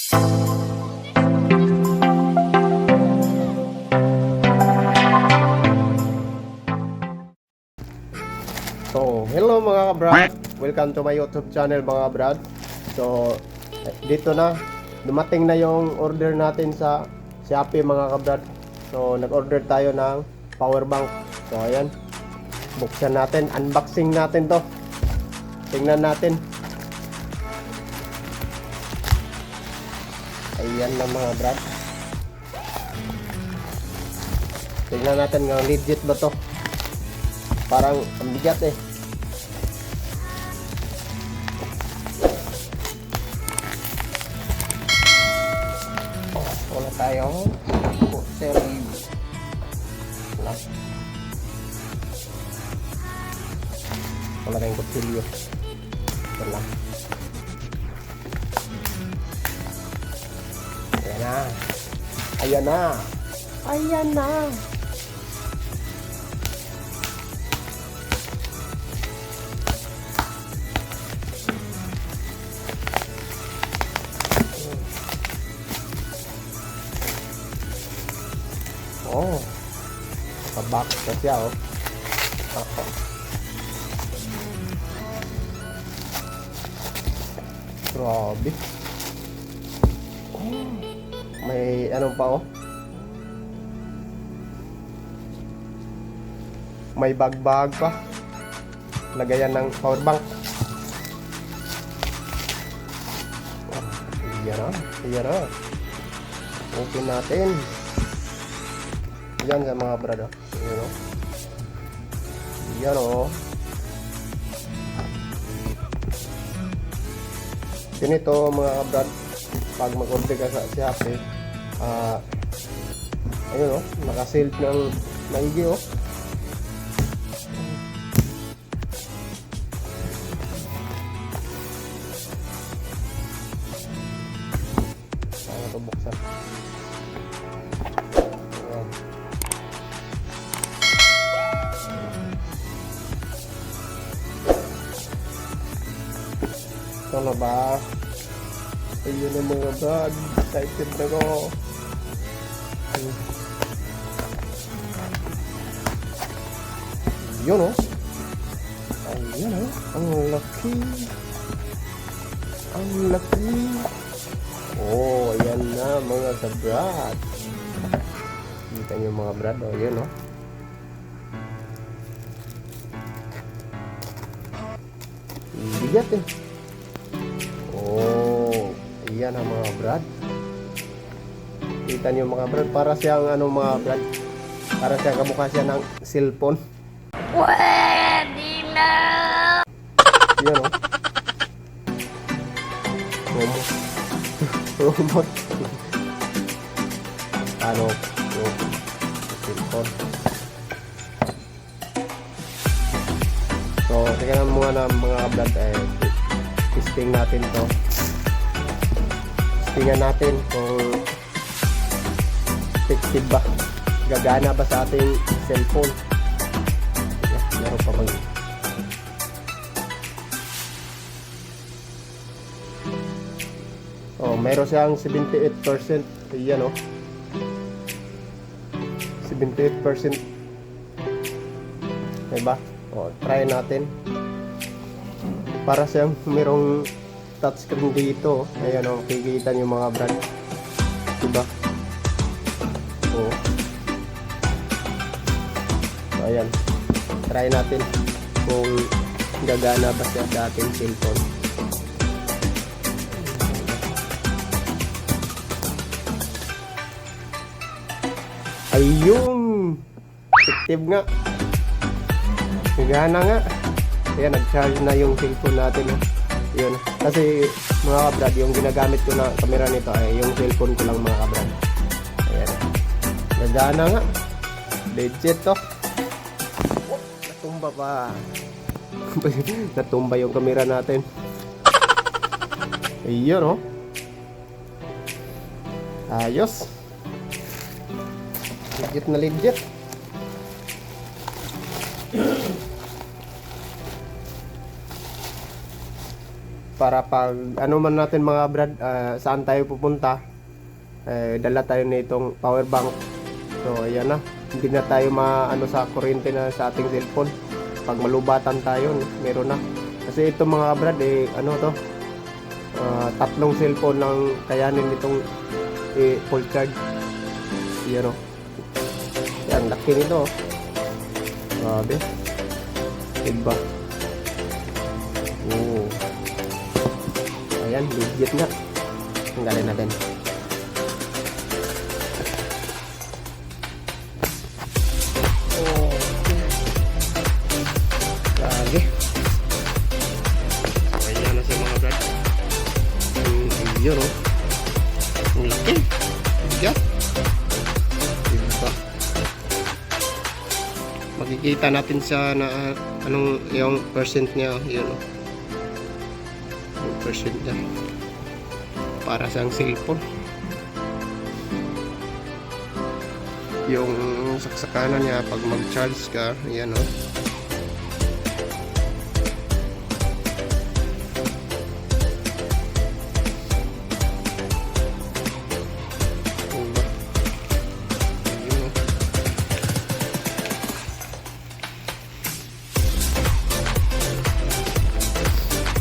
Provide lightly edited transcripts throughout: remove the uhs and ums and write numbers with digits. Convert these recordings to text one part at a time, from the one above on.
So, hello mga kabrad. Welcome to my YouTube channel mga brad. So, dito na. Dumating na yung order natin sa Shopee mga kabrad. So, nag-order tayo ng power bank. So, ayan. Buksan natin. Unboxing natin to. Tingnan natin. Ayan na mga brad. Tingnan natin nga legit ba to. Parang ang bigat eh. Wala tayo. Seri. Wala tayong kutsilyo. Wala. Ayan na. Ayan na. Ayan na. Oh, kabak na siya oh. Grabe. Oh, may ano pa oh. May bag-bag pa. Lagayan ng power bank. Iyan na, iyan na. Open natin. Yan sa mga brad, ayan o. Yan o. Ganito mga brad, pag mag-order ka sa Shopee, ayun o, naka-sealed ng maigi o. Paano ito buksan? Ito na ba? Ayun na mga brad. Excited na ko. Yun o. Ayun o. Ang laki. Ang laki. Oh, ayan na mga brad. Kita nyo mga brad. O, yun o. Bigat eh. Oh, iyan ang mga brad. Kita niyo mga brad, para siyang ano mga brad, para siyang kamukha siya ng cellphone. Pwede na! Yan o. Robot. Ano? Cellphone. So, tingnan muna na mga brad testing natin to. Testingan natin kung effective ba, gagana ba sa ating cellphone. Meron pa bang meron siyang 78%. Ayan o, 78%. Diba? Try natin. Para siyang merong touchscreen dito. Ayan o, kikita nyo mga brad. Diba? So, ayan. Try natin kung gagana ba siya sa ating cellphone. Ayun! Effective nga. Gagana nga. Ayan, nag-charge na yung cellphone natin. Yun. Kasi mga kabrad, yung ginagamit ko na camera nito ay yung cellphone ko lang mga kabrad. Ayan. Gagana nga. Legit to. Natumba pa. Natumba yung camera natin. Ayun oh. Ayos. Legit na legit. para pag ano man natin mga brad, saan tayo pupunta, dala tayo nitong power bank. So ayan na, hindi na tayo maano sa kuryente na sa ating cellphone. Pag malubatan tayo, meron na. Kasi ito mga brad, ano to, tatlong cellphone lang kayanin nitong full charge. Yan o. Yan, laki nito. Grabe. Diba? Oo. Ayan, legit nga. Tanggalin natin. Grabe. Ayan na siya mga brad. Yun o. Ang laki. Bigat. Diba? Makikita natin sa na anong yung percent niya. Yun o. Yung percent niya. Para sa cellphone. Yung saksakanan niya pag mag-charge ka. Ayan o.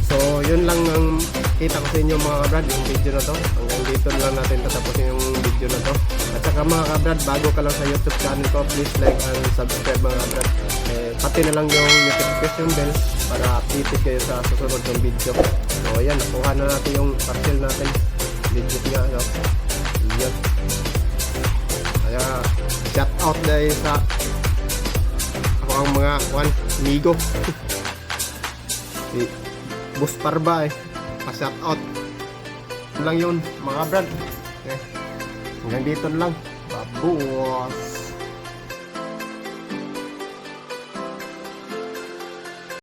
So, yun lang ang kita ko sa inyo mga kabrad, yung video na to. Hanggang dito lang natin tatapusin yung video na to. At saka mga kabrad, bago ka lang sa YouTube channel ko, please like and subscribe mga kabrad. Pati na lang yung notification bell para updated kayo sa susunod ng video. So, ayan, nakuha na natin yung parcel natin. Legit nga, no? Ayan. Kaya, shout out dahil sa ako ang mga amigo. Bus Parba pa-shout out lang yun mga brad. Okay. Hanggang dito lang, babuwas.